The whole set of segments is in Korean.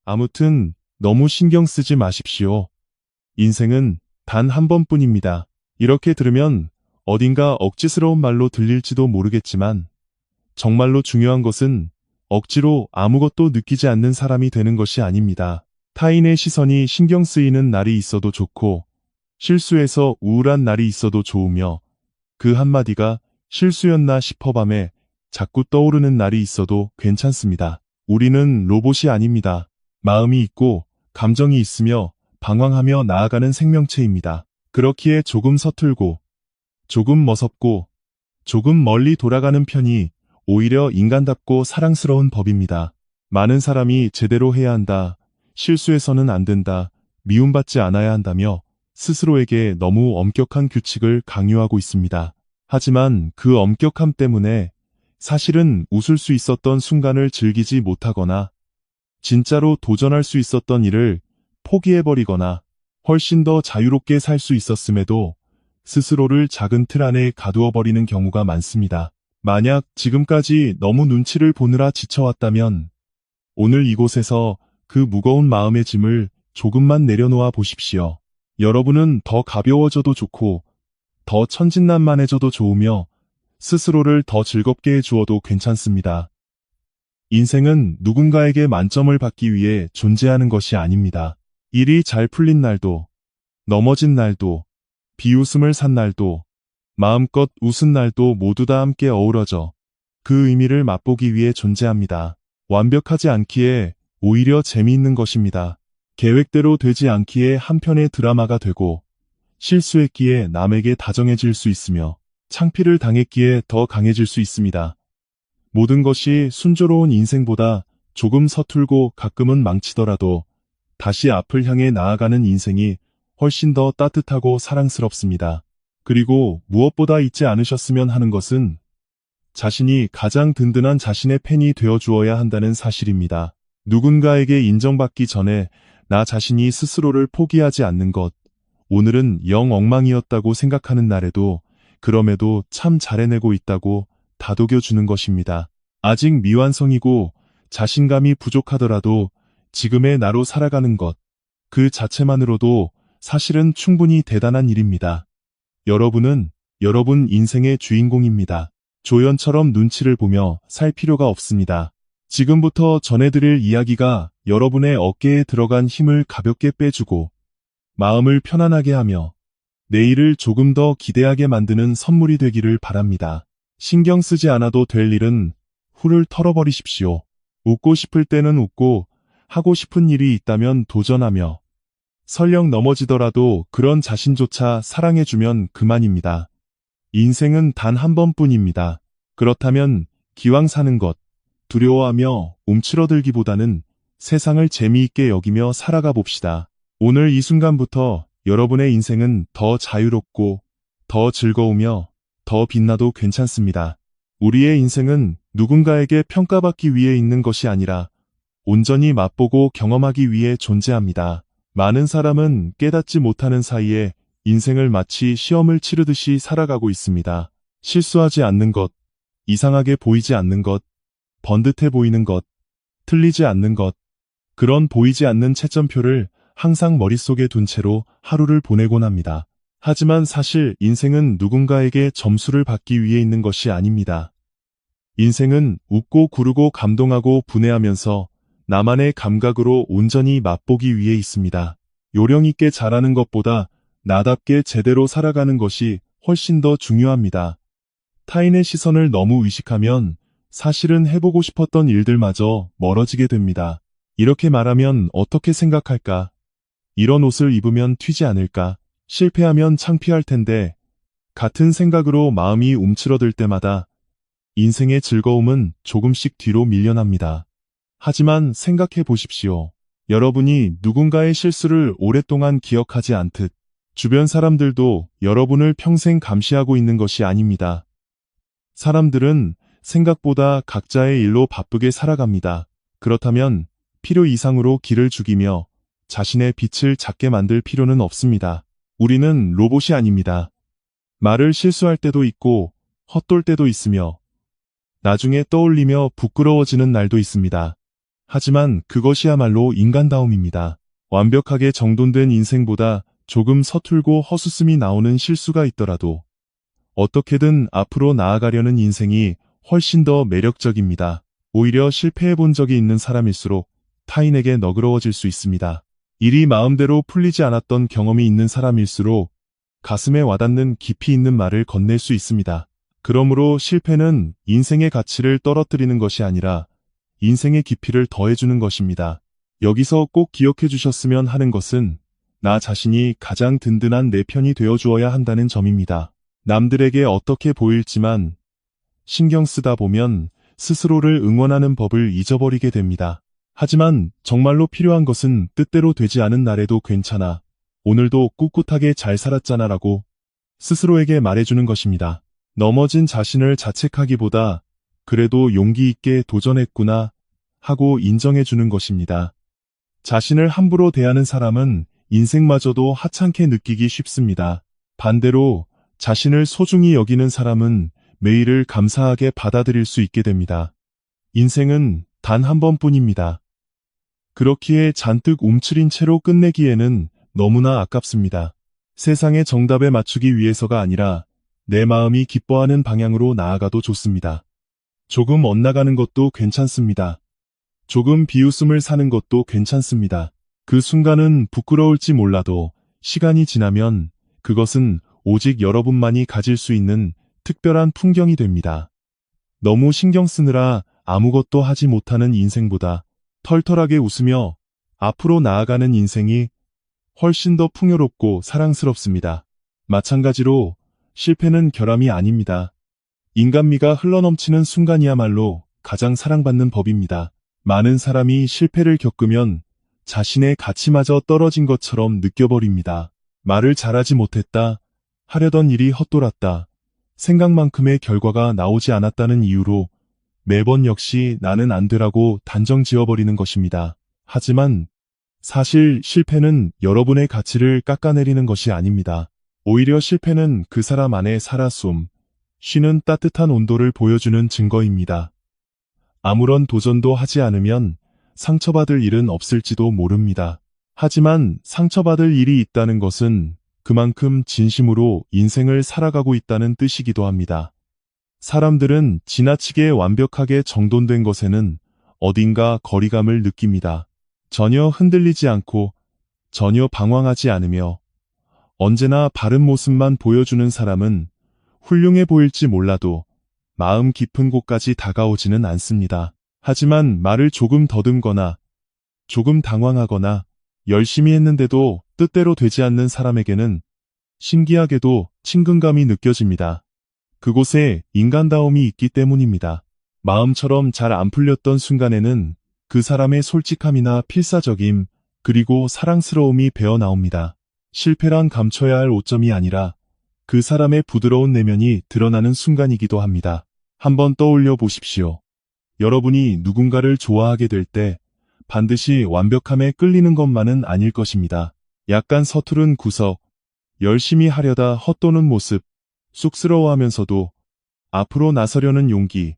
아무튼 너무 신경 쓰지 마십시오. 인생은 단 한 번뿐입니다. 이렇게 들으면 어딘가 억지스러운 말로 들릴지도 모르겠지만 정말로 중요한 것은 억지로 아무것도 느끼지 않는 사람이 되는 것이 아닙니다. 타인의 시선이 신경 쓰이는 날이 있어도 좋고 실수해서 우울한 날이 있어도 좋으며 그 한마디가 실수였나 싶어 밤에 자꾸 떠오르는 날이 있어도 괜찮습니다. 우리는 로봇이 아닙니다. 마음이 있고 감정이 있으며 방황하며 나아가는 생명체입니다. 그렇기에 조금 서툴고 조금 머섭고 조금 멀리 돌아가는 편이 오히려 인간답고 사랑스러운 법입니다. 많은 사람이 제대로 해야 한다, 실수해서는 안 된다, 미움받지 않아야 한다며 스스로에게 너무 엄격한 규칙을 강요하고 있습니다. 하지만 그 엄격함 때문에 사실은 웃을 수 있었던 순간을 즐기지 못하거나 진짜로 도전할 수 있었던 일을 포기해버리거나 훨씬 더 자유롭게 살 수 있었음에도 스스로를 작은 틀 안에 가두어버리는 경우가 많습니다. 만약 지금까지 너무 눈치를 보느라 지쳐왔다면 오늘 이곳에서 그 무거운 마음의 짐을 조금만 내려놓아 보십시오. 여러분은 더 가벼워져도 좋고 더 천진난만해져도 좋으며 스스로를 더 즐겁게 해주어도 괜찮습니다. 인생은 누군가에게 만점을 받기 위해 존재하는 것이 아닙니다. 일이 잘 풀린 날도, 넘어진 날도, 비웃음을 산 날도, 마음껏 웃은 날도 모두 다 함께 어우러져 그 의미를 맛보기 위해 존재합니다. 완벽하지 않기에 오히려 재미있는 것입니다. 계획대로 되지 않기에 한편의 드라마가 되고 실수했기에 남에게 다정해질 수 있으며 창피를 당했기에 더 강해질 수 있습니다. 모든 것이 순조로운 인생보다 조금 서툴고 가끔은 망치더라도 다시 앞을 향해 나아가는 인생이 훨씬 더 따뜻하고 사랑스럽습니다. 그리고 무엇보다 잊지 않으셨으면 하는 것은 자신이 가장 든든한 자신의 팬이 되어주어야 한다는 사실입니다. 누군가에게 인정받기 전에 나 자신이 스스로를 포기하지 않는 것, 오늘은 영 엉망이었다고 생각하는 날에도 그럼에도 참 잘해내고 있다고 다독여주는 것입니다. 아직 미완성이고 자신감이 부족하더라도 지금의 나로 살아가는 것, 그 자체만으로도 사실은 충분히 대단한 일입니다. 여러분은 여러분 인생의 주인공입니다. 조연처럼 눈치를 보며 살 필요가 없습니다. 지금부터 전해드릴 이야기가 여러분의 어깨에 들어간 힘을 가볍게 빼주고 마음을 편안하게 하며 내일을 조금 더 기대하게 만드는 선물이 되기를 바랍니다. 신경 쓰지 않아도 될 일은 훌을 털어버리십시오. 웃고 싶을 때는 웃고 하고 싶은 일이 있다면 도전하며 설령 넘어지더라도 그런 자신조차 사랑해주면 그만입니다. 인생은 단 한 번뿐입니다. 그렇다면 기왕 사는 것, 두려워하며 움츠러들기보다는 세상을 재미있게 여기며 살아가 봅시다. 오늘 이 순간부터 여러분의 인생은 더 자유롭고 더 즐거우며 더 빛나도 괜찮습니다. 우리의 인생은 누군가에게 평가받기 위해 있는 것이 아니라 온전히 맛보고 경험하기 위해 존재합니다. 많은 사람은 깨닫지 못하는 사이에 인생을 마치 시험을 치르듯이 살아가고 있습니다. 실수하지 않는 것, 이상하게 보이지 않는 것, 번듯해 보이는 것, 틀리지 않는 것, 그런 보이지 않는 채점표를 항상 머릿속에 둔 채로 하루를 보내곤 합니다. 하지만 사실 인생은 누군가에게 점수를 받기 위해 있는 것이 아닙니다. 인생은 웃고 구르고 감동하고 분해하면서 나만의 감각으로 온전히 맛보기 위해 있습니다. 요령 있게 잘하는 것보다 나답게 제대로 살아가는 것이 훨씬 더 중요합니다. 타인의 시선을 너무 의식하면 사실은 해보고 싶었던 일들마저 멀어지게 됩니다. 이렇게 말하면 어떻게 생각할까? 이런 옷을 입으면 튀지 않을까? 실패하면 창피할 텐데 같은 생각으로 마음이 움츠러들 때마다 인생의 즐거움은 조금씩 뒤로 밀려납니다. 하지만 생각해 보십시오. 여러분이 누군가의 실수를 오랫동안 기억하지 않듯 주변 사람들도 여러분을 평생 감시하고 있는 것이 아닙니다. 사람들은 생각보다 각자의 일로 바쁘게 살아갑니다. 그렇다면 필요 이상으로 기를 죽이며 자신의 빛을 작게 만들 필요는 없습니다. 우리는 로봇이 아닙니다. 말을 실수할 때도 있고 헛돌 때도 있으며 나중에 떠올리며 부끄러워지는 날도 있습니다. 하지만 그것이야말로 인간다움입니다. 완벽하게 정돈된 인생보다 조금 서툴고 헛웃음이 나오는 실수가 있더라도 어떻게든 앞으로 나아가려는 인생이 훨씬 더 매력적입니다. 오히려 실패해 본 적이 있는 사람일수록 타인에게 너그러워질 수 있습니다. 일이 마음대로 풀리지 않았던 경험이 있는 사람일수록 가슴에 와닿는 깊이 있는 말을 건넬 수 있습니다. 그러므로 실패는 인생의 가치를 떨어뜨리는 것이 아니라 인생의 깊이를 더해주는 것입니다. 여기서 꼭 기억해 주셨으면 하는 것은 나 자신이 가장 든든한 내 편이 되어 주어야 한다는 점입니다. 남들에게 어떻게 보일지만 신경 쓰다 보면 스스로를 응원하는 법을 잊어버리게 됩니다. 하지만 정말로 필요한 것은 뜻대로 되지 않은 날에도 괜찮아. 오늘도 꿋꿋하게 잘 살았잖아 라고 스스로에게 말해주는 것입니다. 넘어진 자신을 자책하기보다 그래도 용기 있게 도전했구나 하고 인정해주는 것입니다. 자신을 함부로 대하는 사람은 인생마저도 하찮게 느끼기 쉽습니다. 반대로 자신을 소중히 여기는 사람은 매일을 감사하게 받아들일 수 있게 됩니다. 인생은 단 한 번뿐입니다. 그렇기에 잔뜩 움츠린 채로 끝내기에는 너무나 아깝습니다. 세상의 정답에 맞추기 위해서가 아니라 내 마음이 기뻐하는 방향으로 나아가도 좋습니다. 조금 엇나가는 것도 괜찮습니다. 조금 비웃음을 사는 것도 괜찮습니다. 그 순간은 부끄러울지 몰라도 시간이 지나면 그것은 오직 여러분만이 가질 수 있는 특별한 풍경이 됩니다. 너무 신경 쓰느라 아무것도 하지 못하는 인생보다 털털하게 웃으며 앞으로 나아가는 인생이 훨씬 더 풍요롭고 사랑스럽습니다. 마찬가지로 실패는 결함이 아닙니다. 인간미가 흘러넘치는 순간이야말로 가장 사랑받는 법입니다. 많은 사람이 실패를 겪으면 자신의 가치마저 떨어진 것처럼 느껴버립니다. 말을 잘하지 못했다, 하려던 일이 헛돌았다, 생각만큼의 결과가 나오지 않았다는 이유로 매번 역시 나는 안 되라고 단정 지어버리는 것입니다. 하지만 사실 실패는 여러분의 가치를 깎아내리는 것이 아닙니다. 오히려 실패는 그 사람 안에 살아 쉬는 따뜻한 온도를 보여주는 증거입니다. 아무런 도전도 하지 않으면 상처받을 일은 없을지도 모릅니다. 하지만 상처받을 일이 있다는 것은 그만큼 진심으로 인생을 살아가고 있다는 뜻이기도 합니다. 사람들은 지나치게 완벽하게 정돈된 것에는 어딘가 거리감을 느낍니다. 전혀 흔들리지 않고 전혀 방황하지 않으며 언제나 바른 모습만 보여주는 사람은 훌륭해 보일지 몰라도 마음 깊은 곳까지 다가오지는 않습니다. 하지만 말을 조금 더듬거나 조금 당황하거나 열심히 했는데도 뜻대로 되지 않는 사람에게는 신기하게도 친근감이 느껴집니다. 그곳에 인간다움이 있기 때문입니다. 마음처럼 잘 안 풀렸던 순간에는 그 사람의 솔직함이나 필사적임, 그리고 사랑스러움이 배어 나옵니다. 실패란 감춰야 할 오점이 아니라 그 사람의 부드러운 내면이 드러나는 순간이기도 합니다. 한번 떠올려 보십시오. 여러분이 누군가를 좋아하게 될 때 반드시 완벽함에 끌리는 것만은 아닐 것입니다. 약간 서투른 구석, 열심히 하려다 헛도는 모습, 쑥스러워하면서도 앞으로 나서려는 용기,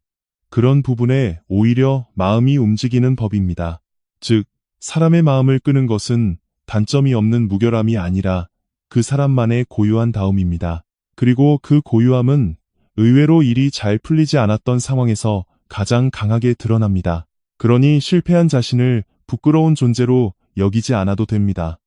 그런 부분에 오히려 마음이 움직이는 법입니다. 즉, 사람의 마음을 끄는 것은 단점이 없는 무결함이 아니라 그 사람만의 고유한 다움입니다. 그리고 그 고유함은 의외로 일이 잘 풀리지 않았던 상황에서 가장 강하게 드러납니다. 그러니 실패한 자신을 부끄러운 존재로 여기지 않아도 됩니다.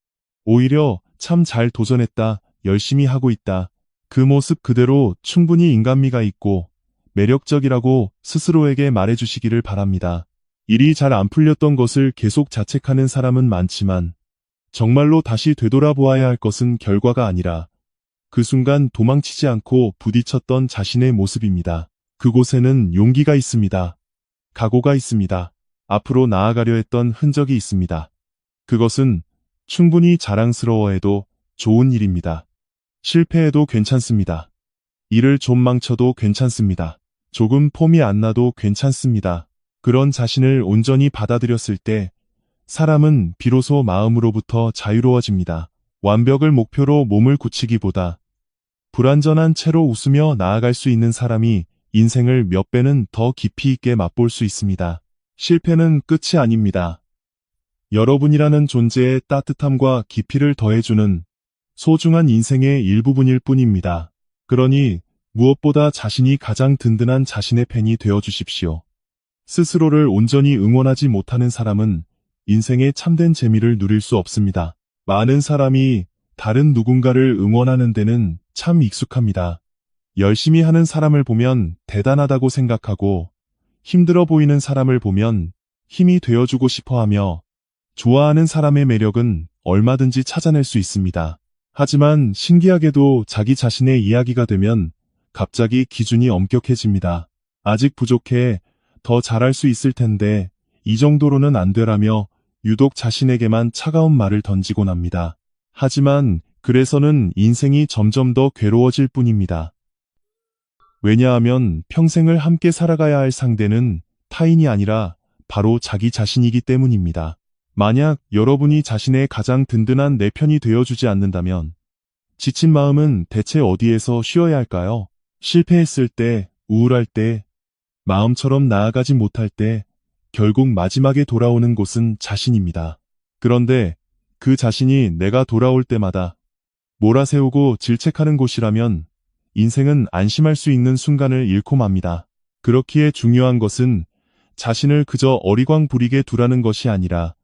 오히려 참 잘 도전했다, 열심히 하고 있다, 그 모습 그대로 충분히 인간미가 있고 매력적이라고 스스로에게 말해주시기를 바랍니다. 일이 잘 안 풀렸던 것을 계속 자책하는 사람은 많지만 정말로 다시 되돌아보아야 할 것은 결과가 아니라 그 순간 도망치지 않고 부딪혔던 자신의 모습입니다. 그곳에는 용기가 있습니다. 각오가 있습니다. 앞으로 나아가려 했던 흔적이 있습니다. 그것은 충분히 자랑스러워해도 좋은 일입니다. 실패해도 괜찮습니다. 일을 좀 망쳐도 괜찮습니다. 조금 폼이 안 나도 괜찮습니다. 그런 자신을 온전히 받아들였을 때 사람은 비로소 마음으로부터 자유로워집니다. 완벽을 목표로 몸을 굳히기보다 불완전한 채로 웃으며 나아갈 수 있는 사람이 인생을 몇 배는 더 깊이 있게 맛볼 수 있습니다. 실패는 끝이 아닙니다. 여러분이라는 존재의 따뜻함과 깊이를 더해주는 소중한 인생의 일부분일 뿐입니다. 그러니 무엇보다 자신이 가장 든든한 자신의 팬이 되어주십시오. 스스로를 온전히 응원하지 못하는 사람은 인생의 참된 재미를 누릴 수 없습니다. 많은 사람이 다른 누군가를 응원하는 데는 참 익숙합니다. 열심히 하는 사람을 보면 대단하다고 생각하고 힘들어 보이는 사람을 보면 힘이 되어주고 싶어 하며 좋아하는 사람의 매력은 얼마든지 찾아낼 수 있습니다. 하지만 신기하게도 자기 자신의 이야기가 되면 갑자기 기준이 엄격해집니다. 아직 부족해, 더 잘할 수 있을 텐데 이 정도로는 안 되라며 유독 자신에게만 차가운 말을 던지곤 합니다. 하지만 그래서는 인생이 점점 더 괴로워질 뿐입니다. 왜냐하면 평생을 함께 살아가야 할 상대는 타인이 아니라 바로 자기 자신이기 때문입니다. 만약 여러분이 자신의 가장 든든한 내 편이 되어주지 않는다면 지친 마음은 대체 어디에서 쉬어야 할까요? 실패했을 때, 우울할 때, 마음처럼 나아가지 못할 때 결국 마지막에 돌아오는 곳은 자신입니다. 그런데 그 자신이 내가 돌아올 때마다 몰아세우고 질책하는 곳이라면 인생은 안심할 수 있는 순간을 잃고 맙니다. 그렇기에 중요한 것은 자신을 그저 어리광 부리게 두라는 것이 아니라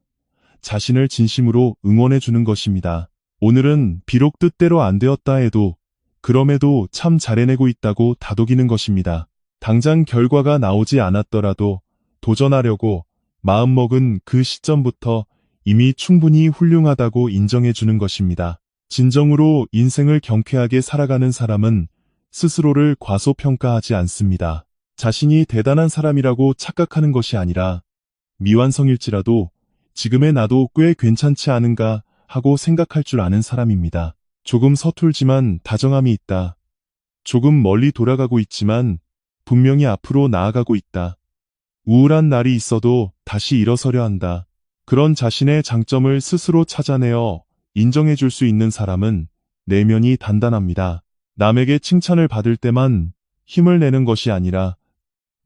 자신을 진심으로 응원해 주는 것입니다. 오늘은 비록 뜻대로 안 되었다 해도 그럼에도 참 잘해내고 있다고 다독이는 것입니다. 당장 결과가 나오지 않았더라도 도전하려고 마음먹은 그 시점부터 이미 충분히 훌륭하다고 인정해 주는 것입니다. 진정으로 인생을 경쾌하게 살아가는 사람은 스스로를 과소평가하지 않습니다. 자신이 대단한 사람이라고 착각하는 것이 아니라 미완성일지라도 지금의 나도 꽤 괜찮지 않은가 하고 생각할 줄 아는 사람입니다. 조금 서툴지만 다정함이 있다. 조금 멀리 돌아가고 있지만 분명히 앞으로 나아가고 있다. 우울한 날이 있어도 다시 일어서려 한다. 그런 자신의 장점을 스스로 찾아내어 인정해 줄 수 있는 사람은 내면이 단단합니다. 남에게 칭찬을 받을 때만 힘을 내는 것이 아니라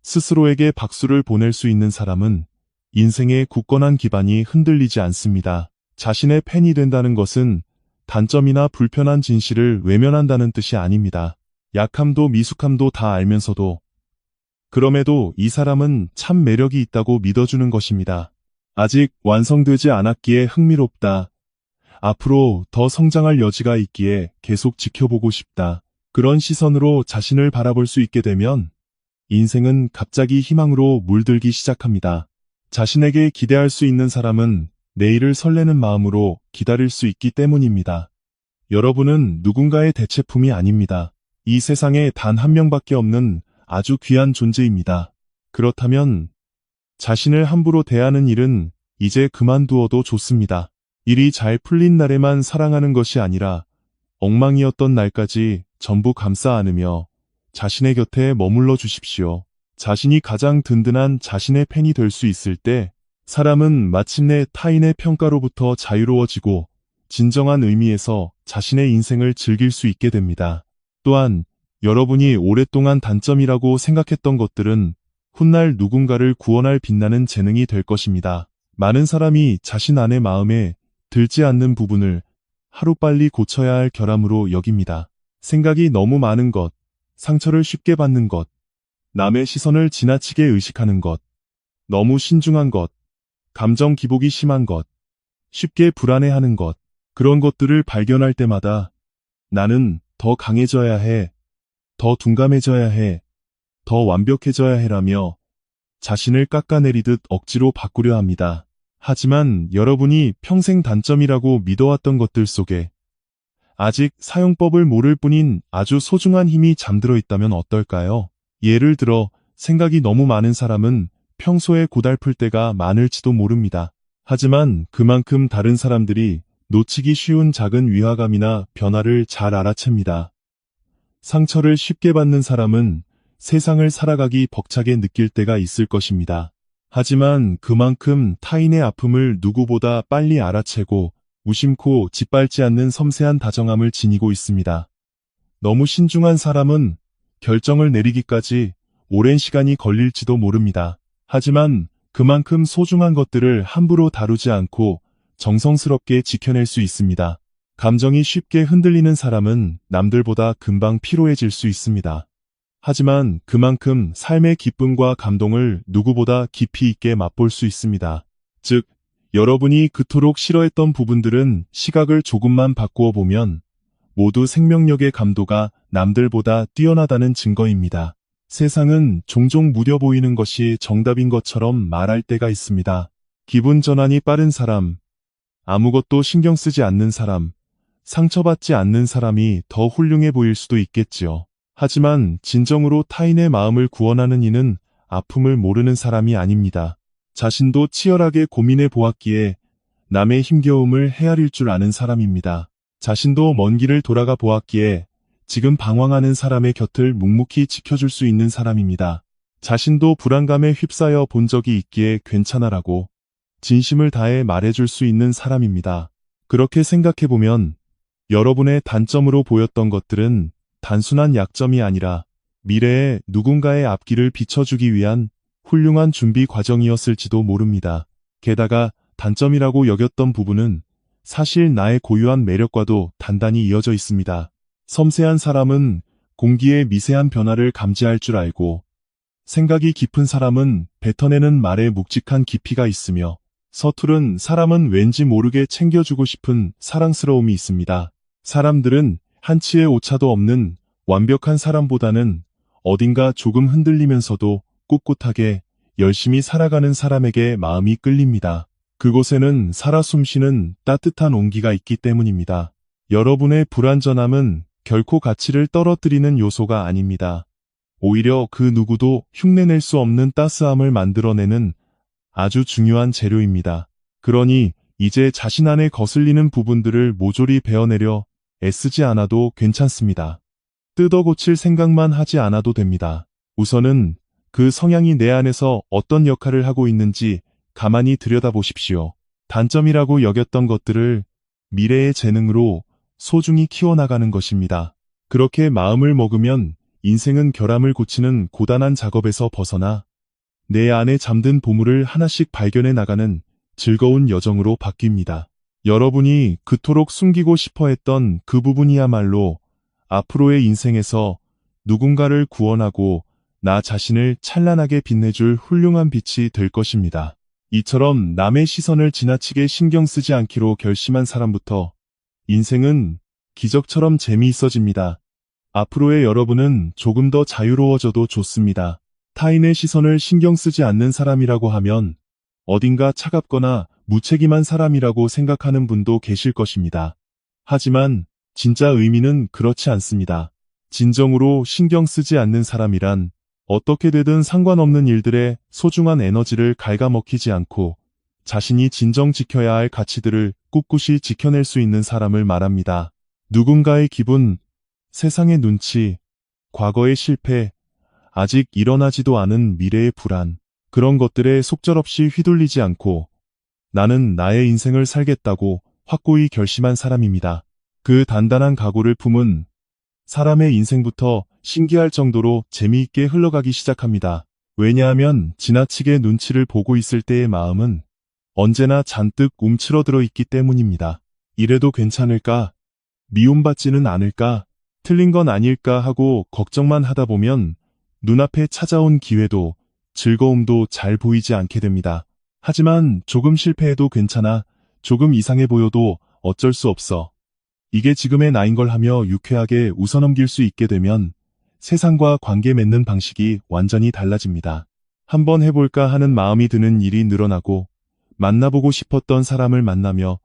스스로에게 박수를 보낼 수 있는 사람은 인생의 굳건한 기반이 흔들리지 않습니다. 자신의 팬이 된다는 것은 단점이나 불편한 진실을 외면한다는 뜻이 아닙니다. 약함도 미숙함도 다 알면서도 그럼에도 이 사람은 참 매력이 있다고 믿어주는 것입니다. 아직 완성되지 않았기에 흥미롭다. 앞으로 더 성장할 여지가 있기에 계속 지켜보고 싶다. 그런 시선으로 자신을 바라볼 수 있게 되면 인생은 갑자기 희망으로 물들기 시작합니다. 자신에게 기대할 수 있는 사람은 내일을 설레는 마음으로 기다릴 수 있기 때문입니다. 여러분은 누군가의 대체품이 아닙니다. 이 세상에 단 한 명밖에 없는 아주 귀한 존재입니다. 그렇다면 자신을 함부로 대하는 일은 이제 그만두어도 좋습니다. 일이 잘 풀린 날에만 사랑하는 것이 아니라 엉망이었던 날까지 전부 감싸 안으며 자신의 곁에 머물러 주십시오. 자신이 가장 든든한 자신의 팬이 될 수 있을 때 사람은 마침내 타인의 평가로부터 자유로워지고 진정한 의미에서 자신의 인생을 즐길 수 있게 됩니다. 또한 여러분이 오랫동안 단점이라고 생각했던 것들은 훗날 누군가를 구원할 빛나는 재능이 될 것입니다. 많은 사람이 자신 안의 마음에 들지 않는 부분을 하루빨리 고쳐야 할 결함으로 여깁니다. 생각이 너무 많은 것, 상처를 쉽게 받는 것, 남의 시선을 지나치게 의식하는 것, 너무 신중한 것, 감정 기복이 심한 것, 쉽게 불안해하는 것, 그런 것들을 발견할 때마다 나는 더 강해져야 해, 더 둔감해져야 해, 더 완벽해져야 해라며 자신을 깎아내리듯 억지로 바꾸려 합니다. 하지만 여러분이 평생 단점이라고 믿어왔던 것들 속에 아직 사용법을 모를 뿐인 아주 소중한 힘이 잠들어 있다면 어떨까요? 예를 들어 생각이 너무 많은 사람은 평소에 고달플 때가 많을지도 모릅니다. 하지만 그만큼 다른 사람들이 놓치기 쉬운 작은 위화감이나 변화를 잘 알아챕니다. 상처를 쉽게 받는 사람은 세상을 살아가기 벅차게 느낄 때가 있을 것입니다. 하지만 그만큼 타인의 아픔을 누구보다 빨리 알아채고 무심코 짓밟지 않는 섬세한 다정함을 지니고 있습니다. 너무 신중한 사람은 결정을 내리기까지 오랜 시간이 걸릴지도 모릅니다. 하지만 그만큼 소중한 것들을 함부로 다루지 않고 정성스럽게 지켜낼 수 있습니다. 감정이 쉽게 흔들리는 사람은 남들보다 금방 피로해질 수 있습니다. 하지만 그만큼 삶의 기쁨과 감동을 누구보다 깊이 있게 맛볼 수 있습니다. 즉, 여러분이 그토록 싫어했던 부분들은 시각을 조금만 바꾸어 보면 모두 생명력의 감도가 남들보다 뛰어나다는 증거입니다. 세상은 종종 무뎌 보이는 것이 정답인 것처럼 말할 때가 있습니다. 기분 전환이 빠른 사람, 아무것도 신경 쓰지 않는 사람, 상처받지 않는 사람이 더 훌륭해 보일 수도 있겠지요. 하지만 진정으로 타인의 마음을 구원하는 이는 아픔을 모르는 사람이 아닙니다. 자신도 치열하게 고민해 보았기에 남의 힘겨움을 헤아릴 줄 아는 사람입니다. 자신도 먼 길을 돌아가 보았기에 지금 방황하는 사람의 곁을 묵묵히 지켜줄 수 있는 사람입니다. 자신도 불안감에 휩싸여 본 적이 있기에 괜찮아라고 진심을 다해 말해줄 수 있는 사람입니다. 그렇게 생각해보면 여러분의 단점으로 보였던 것들은 단순한 약점이 아니라 미래에 누군가의 앞길을 비춰주기 위한 훌륭한 준비 과정이었을지도 모릅니다. 게다가 단점이라고 여겼던 부분은 사실 나의 고유한 매력과도 단단히 이어져 있습니다. 섬세한 사람은 공기의 미세한 변화를 감지할 줄 알고, 생각이 깊은 사람은 뱉어내는 말에 묵직한 깊이가 있으며, 서투른 사람은 왠지 모르게 챙겨주고 싶은 사랑스러움이 있습니다. 사람들은 한치의 오차도 없는 완벽한 사람보다는 어딘가 조금 흔들리면서도 꿋꿋하게 열심히 살아가는 사람에게 마음이 끌립니다. 그곳에는 살아 숨쉬는 따뜻한 온기가 있기 때문입니다. 여러분의 불완전함은 결코 가치를 떨어뜨리는 요소가 아닙니다. 오히려 그 누구도 흉내낼 수 없는 따스함을 만들어내는 아주 중요한 재료입니다. 그러니 이제 자신 안에 거슬리는 부분들을 모조리 베어내려 애쓰지 않아도 괜찮습니다. 뜯어 고칠 생각만 하지 않아도 됩니다. 우선은 그 성향이 내 안에서 어떤 역할을 하고 있는지 가만히 들여다보십시오. 단점이라고 여겼던 것들을 미래의 재능으로 소중히 키워나가는 것입니다. 그렇게 마음을 먹으면 인생은 결함을 고치는 고단한 작업에서 벗어나 내 안에 잠든 보물을 하나씩 발견해 나가는 즐거운 여정으로 바뀝니다. 여러분이 그토록 숨기고 싶어 했던 그 부분이야말로 앞으로의 인생에서 누군가를 구원하고 나 자신을 찬란하게 빛내줄 훌륭한 빛이 될 것입니다. 이처럼 남의 시선을 지나치게 신경 쓰지 않기로 결심한 사람부터 인생은 기적처럼 재미있어집니다. 앞으로의 여러분은 조금 더 자유로워져도 좋습니다. 타인의 시선을 신경 쓰지 않는 사람이라고 하면 어딘가 차갑거나 무책임한 사람이라고 생각하는 분도 계실 것입니다. 하지만 진짜 의미는 그렇지 않습니다. 진정으로 신경 쓰지 않는 사람이란 어떻게 되든 상관없는 일들에 소중한 에너지를 갉아먹히지 않고 자신이 진정 지켜야 할 가치들을 꿋꿋이 지켜낼 수 있는 사람을 말합니다. 누군가의 기분, 세상의 눈치, 과거의 실패, 아직 일어나지도 않은 미래의 불안, 그런 것들에 속절없이 휘둘리지 않고 나는 나의 인생을 살겠다고 확고히 결심한 사람입니다. 그 단단한 각오를 품은 사람의 인생부터 신기할 정도로 재미있게 흘러가기 시작합니다. 왜냐하면 지나치게 눈치를 보고 있을 때의 마음은 언제나 잔뜩 움츠러들어 있기 때문입니다. 이래도 괜찮을까? 미움받지는 않을까? 틀린 건 아닐까 하고 걱정만 하다 보면 눈앞에 찾아온 기회도 즐거움도 잘 보이지 않게 됩니다. 하지만 조금 실패해도 괜찮아, 조금 이상해 보여도 어쩔 수 없어. 이게 지금의 나인 걸 하며 유쾌하게 웃어넘길 수 있게 되면 세상과 관계 맺는 방식이 완전히 달라집니다. 한번 해볼까 하는 마음이 드는 일이 늘어나고 만나보고 싶었던 사람을 만나며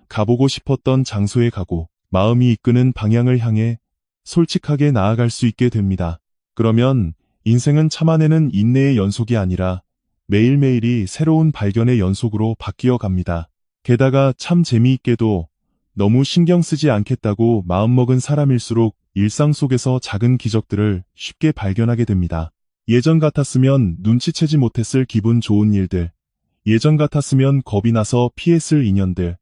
가보고 싶었던 장소에 가고 마음이 이끄는 방향을 향해 솔직하게 나아갈 수 있게 됩니다. 그러면 인생은 참아내는 인내의 연속이 아니라 매일매일이 새로운 발견의 연속으로 바뀌어 갑니다. 게다가 참 재미있게도 너무 신경 쓰지 않겠다고 마음먹은 사람일수록 일상 속에서 작은 기적들을 쉽게 발견하게 됩니다. 예전 같았으면 눈치채지 못했을 기분 좋은 일들, 예전 같았으면 겁이 나서 피했을 인연들,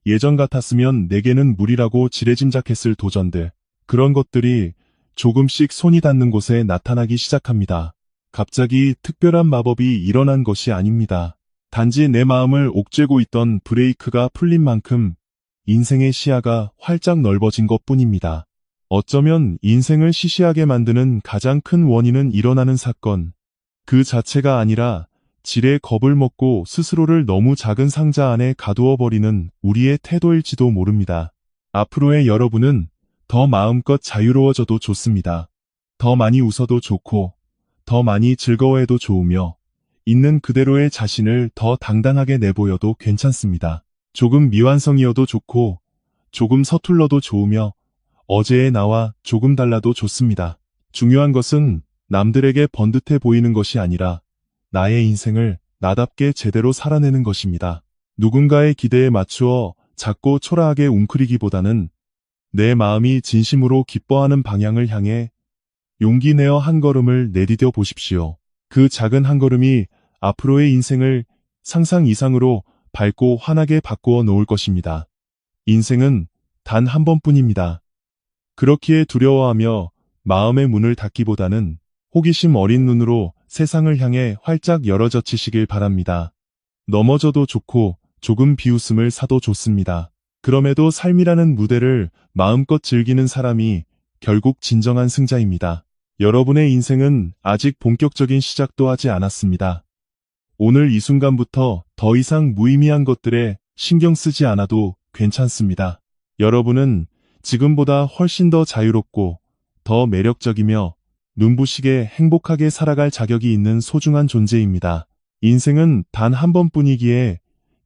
예전 같았으면 내게는 무리라고 지레짐작했을 도전들, 그런 것들이 조금씩 손이 닿는 곳에 나타나기 시작합니다. 갑자기 특별한 마법이 일어난 것이 아닙니다. 단지 내 마음을 옥죄고 있던 브레이크가 풀린 만큼 인생의 시야가 활짝 넓어진 것뿐입니다. 어쩌면 인생을 시시하게 만드는 가장 큰 원인은 일어나는 사건 그 자체가 아니라 질에 겁을 먹고 스스로를 너무 작은 상자 안에 가두어 버리는 우리의 태도일지도 모릅니다. 앞으로의 여러분은 더 마음껏 자유로워져도 좋습니다. 더 많이 웃어도 좋고 더 많이 즐거워해도 좋으며 있는 그대로의 자신을 더 당당하게 내보여도 괜찮습니다. 조금 미완성이어도 좋고 조금 서툴러도 좋으며 어제의 나와 조금 달라도 좋습니다. 중요한 것은 남들에게 번듯해 보이는 것이 아니라 나의 인생을 나답게 제대로 살아내는 것입니다. 누군가의 기대에 맞추어 작고 초라하게 웅크리기보다는 내 마음이 진심으로 기뻐하는 방향을 향해 용기 내어 한 걸음을 내디뎌 보십시오. 그 작은 한 걸음이 앞으로의 인생을 상상 이상으로 밝고 환하게 바꾸어 놓을 것입니다. 인생은 단 한 번뿐입니다. 그렇기에 두려워하며 마음의 문을 닫기보다는 호기심 어린 눈으로 세상을 향해 활짝 열어젖히시길 바랍니다. 넘어져도 좋고 조금 비웃음을 사도 좋습니다. 그럼에도 삶이라는 무대를 마음껏 즐기는 사람이 결국 진정한 승자입니다. 여러분의 인생은 아직 본격적인 시작도 하지 않았습니다. 오늘 이 순간부터 더 이상 무의미한 것들에 신경 쓰지 않아도 괜찮습니다. 여러분은 지금보다 훨씬 더 자유롭고 더 매력적이며 눈부시게 행복하게 살아갈 자격이 있는 소중한 존재입니다. 인생은 단 한 번뿐이기에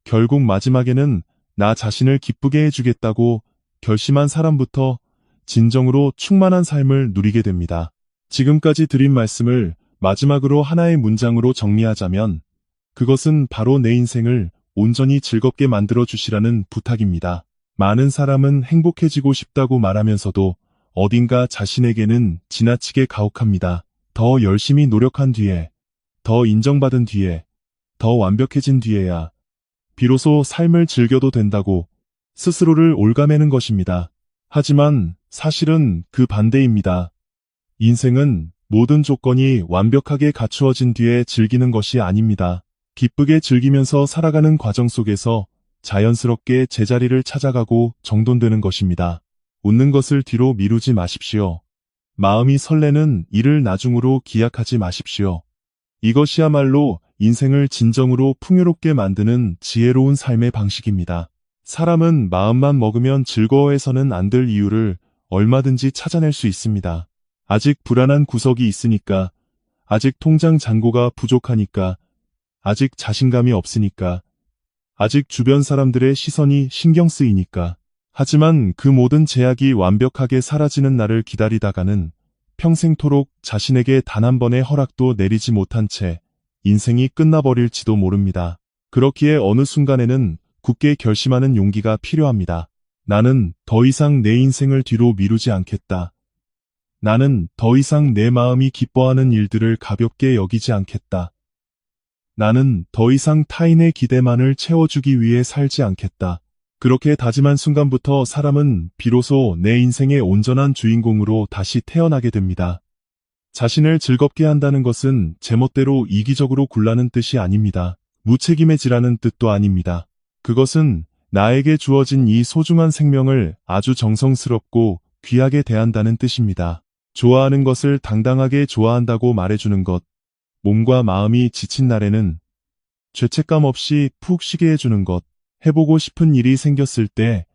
결국 마지막에는 나 자신을 기쁘게 해주겠다고 결심한 사람부터 진정으로 충만한 삶을 누리게 됩니다. 지금까지 드린 말씀을 마지막으로 하나의 문장으로 정리하자면 그것은 바로 내 인생을 온전히 즐겁게 만들어 주시라는 부탁입니다. 많은 사람은 행복해지고 싶다고 말하면서도 어딘가 자신에게는 지나치게 가혹합니다. 더 열심히 노력한 뒤에, 더 인정받은 뒤에, 더 완벽해진 뒤에야 비로소 삶을 즐겨도 된다고 스스로를 옭아매는 것입니다. 하지만 사실은 그 반대입니다. 인생은 모든 조건이 완벽하게 갖추어진 뒤에 즐기는 것이 아닙니다. 기쁘게 즐기면서 살아가는 과정 속에서 자연스럽게 제자리를 찾아가고 정돈되는 것입니다. 웃는 것을 뒤로 미루지 마십시오. 마음이 설레는 일을 나중으로 기약하지 마십시오. 이것이야말로 인생을 진정으로 풍요롭게 만드는 지혜로운 삶의 방식입니다. 사람은 마음만 먹으면 즐거워해서는 안 될 이유를 얼마든지 찾아낼 수 있습니다. 아직 불안한 구석이 있으니까, 아직 통장 잔고가 부족하니까, 아직 자신감이 없으니까, 아직 주변 사람들의 시선이 신경 쓰이니까. 하지만 그 모든 제약이 완벽하게 사라지는 날을 기다리다가는 평생토록 자신에게 단 한 번의 허락도 내리지 못한 채 인생이 끝나버릴지도 모릅니다. 그렇기에 어느 순간에는 굳게 결심하는 용기가 필요합니다. 나는 더 이상 내 인생을 뒤로 미루지 않겠다. 나는 더 이상 내 마음이 기뻐하는 일들을 가볍게 여기지 않겠다. 나는 더 이상 타인의 기대만을 채워주기 위해 살지 않겠다. 그렇게 다짐한 순간부터 사람은 비로소 내 인생의 온전한 주인공으로 다시 태어나게 됩니다. 자신을 즐겁게 한다는 것은 제멋대로 이기적으로 굴라는 뜻이 아닙니다. 무책임해지라는 뜻도 아닙니다. 그것은 나에게 주어진 이 소중한 생명을 아주 정성스럽고 귀하게 대한다는 뜻입니다. 좋아하는 것을 당당하게 좋아한다고 말해주는 것, 몸과 마음이 지친 날에는 죄책감 없이 푹 쉬게 해주는 것, 해보고 싶은 일이 생겼을 때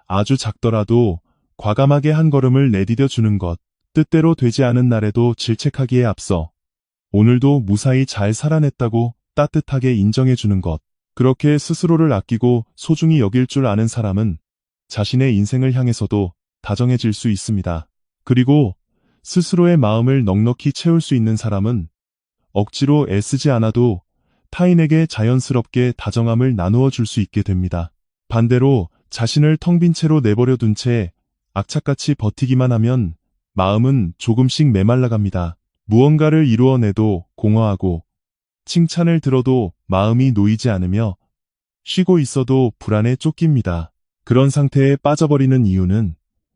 아주 작더라도 과감하게 한 걸음을 내디뎌 주는 것, 뜻대로 되지 않은 날에도 질책하기에 앞서 오늘도 무사히 잘 살아냈다고 따뜻하게 인정해 주는 것, 그렇게 스스로를 아끼고 소중히 여길 줄 아는 사람은 자신의 인생을 향해서도 다정해질 수 있습니다. 그리고 스스로의 마음을 넉넉히 채울 수 있는 사람은 억지로 애쓰지 않아도 타인에게 자연스럽게 다정함을 나누어 줄 수 있게 됩니다. 반대로 자신을 텅 빈 채로 내버려 둔 채 악착같이 버티기만 하면 마음은 조금씩 메말라갑니다. 무언가를 이루어내도 공허하고 칭찬을 들어도 마음이 놓이지 않으며 쉬고 있어도 불안에 쫓깁니다. 그런 상태에 빠져버리는 이유는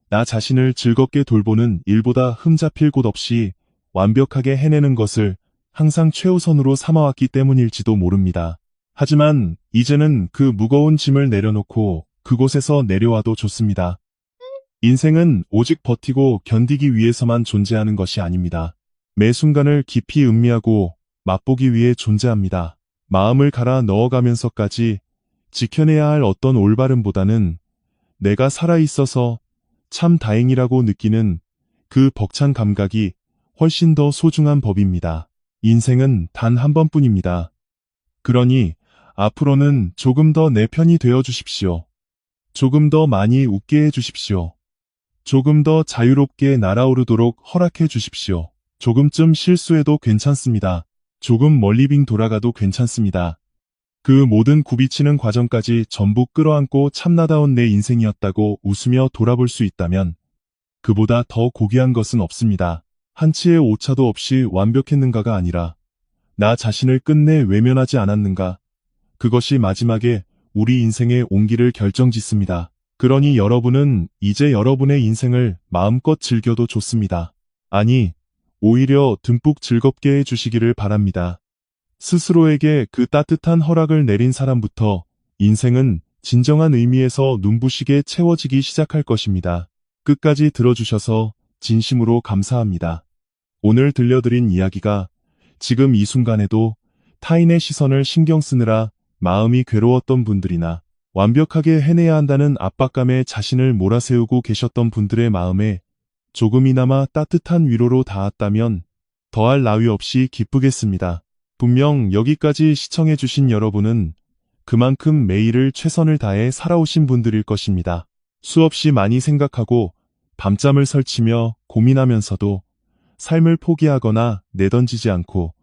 나 자신을 즐겁게 돌보는 일보다 흠잡힐 곳 없이 완벽하게 해내는 것을 항상 최우선으로 삼아왔기 때문일지도 모릅니다. 하지만 이제는 그 무거운 짐을 내려놓고 그곳에서 내려와도 좋습니다. 인생은 오직 버티고 견디기 위해서만 존재하는 것이 아닙니다. 매 순간을 깊이 음미하고 맛보기 위해 존재합니다. 마음을 갈아 넣어가면서까지 지켜내야 할 어떤 올바름보다는 내가 살아있어서 참 다행이라고 느끼는 그 벅찬 감각이 훨씬 더 소중한 법입니다. 인생은 단 한 번뿐입니다. 그러니 앞으로는 조금 더 내 편이 되어 주십시오. 조금 더 많이 웃게 해 주십시오. 조금 더 자유롭게 날아오르도록 허락해 주십시오. 조금쯤 실수해도 괜찮습니다. 조금 멀리 빙 돌아가도 괜찮습니다. 그 모든 굽이치는 과정까지 전부 끌어안고 참나다운 내 인생이었다고 웃으며 돌아볼 수 있다면 그보다 더 고귀한 것은 없습니다. 한치의 오차도 없이 완벽했는가가 아니라 나 자신을 끝내 외면하지 않았는가. 그것이 마지막에 우리 인생의 온기를 결정짓습니다. 그러니 여러분은 이제 여러분의 인생을 마음껏 즐겨도 좋습니다. 아니, 오히려 듬뿍 즐겁게 해주시기를 바랍니다. 스스로에게 그 따뜻한 허락을 내린 사람부터 인생은 진정한 의미에서 눈부시게 채워지기 시작할 것입니다. 끝까지 들어주셔서 진심으로 감사합니다. 오늘 들려드린 이야기가 지금 이 순간에도 타인의 시선을 신경 쓰느라 마음이 괴로웠던 분들이나 완벽하게 해내야 한다는 압박감에 자신을 몰아세우고 계셨던 분들의 마음에 조금이나마 따뜻한 위로로 닿았다면 더할 나위 없이 기쁘겠습니다. 분명 여기까지 시청해주신 여러분은 그만큼 매일을 최선을 다해 살아오신 분들일 것입니다. 수없이 많이 생각하고 밤잠을 설치며 고민하면서도 삶을 포기하거나 내던지지 않고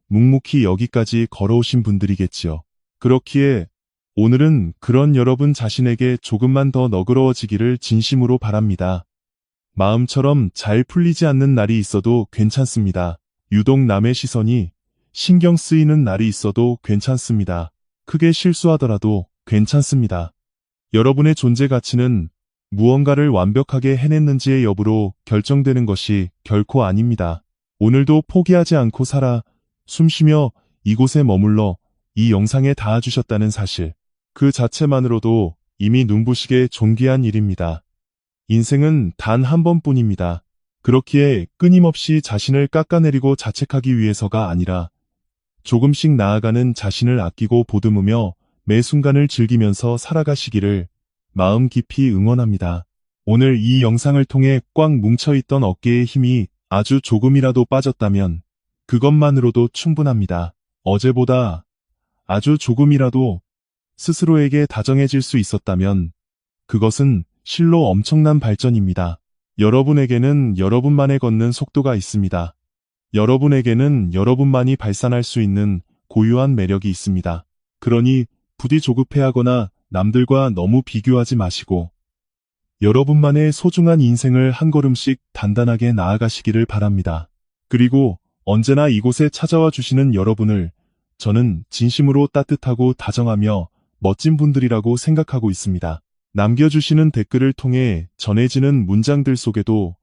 묵묵히 여기까지 걸어오신 분들이겠지요. 그렇기에 오늘은 그런 여러분 자신에게 조금만 더 너그러워지기를 진심으로 바랍니다. 마음처럼 잘 풀리지 않는 날이 있어도 괜찮습니다. 유독 남의 시선이 신경 쓰이는 날이 있어도 괜찮습니다. 크게 실수하더라도 괜찮습니다. 여러분의 존재 가치는 무언가를 완벽하게 해냈는지의 여부로 결정되는 것이 결코 아닙니다. 오늘도 포기하지 않고 살아 숨쉬며 이곳에 머물러 이 영상에 닿아주셨다는 사실, 그 자체만으로도 이미 눈부시게 존귀한 일입니다. 인생은 단 한 번뿐입니다. 그렇기에 끊임없이 자신을 깎아내리고 자책하기 위해서가 아니라 조금씩 나아가는 자신을 아끼고 보듬으며 매 순간을 즐기면서 살아가시기를 마음 깊이 응원합니다. 오늘 이 영상을 통해 꽉 뭉쳐있던 어깨의 힘이 아주 조금이라도 빠졌다면 그것만으로도 충분합니다. 어제보다 아주 조금이라도 스스로에게 다정해질 수 있었다면 그것은 실로 엄청난 발전입니다. 여러분에게는 여러분만의 걷는 속도가 있습니다. 여러분에게는 여러분만이 발산할 수 있는 고유한 매력이 있습니다. 그러니 부디 조급해하거나 남들과 너무 비교하지 마시고 여러분만의 소중한 인생을 한 걸음씩 단단하게 나아가시기를 바랍니다. 그리고 언제나 이곳에 찾아와 주시는 여러분을 저는 진심으로 따뜻하고 다정하며 멋진 분들이라고 생각하고 있습니다. 남겨주시는 댓글을 통해 전해지는 문장들 속에도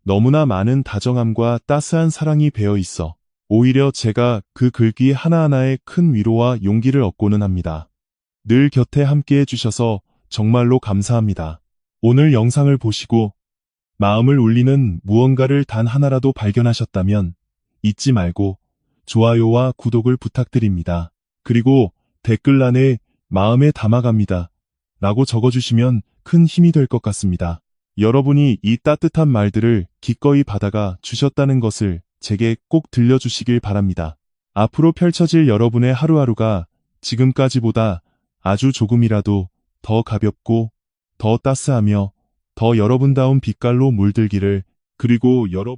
너무나 많은 다정함과 따스한 사랑이 배어 있어 오히려 제가 그 글귀 하나하나에 큰 위로와 용기를 얻고는 합니다. 늘 곁에 함께 해주셔서 정말로 감사합니다. 오늘 영상을 보시고 마음을 울리는 무언가를 단 하나라도 발견하셨다면 잊지 말고 좋아요와 구독을 부탁드립니다. 그리고 댓글란에 마음에 담아갑니다 라고 적어주시면 큰 힘이 될 것 같습니다. 여러분이 이 따뜻한 말들을 기꺼이 받아가 주셨다는 것을 제게 꼭 들려주시길 바랍니다. 앞으로 펼쳐질 여러분의 하루하루가 지금까지보다 아주 조금이라도 더 가볍고 더 따스하며 더 여러분다운 빛깔로 물들기를, 그리고 여러분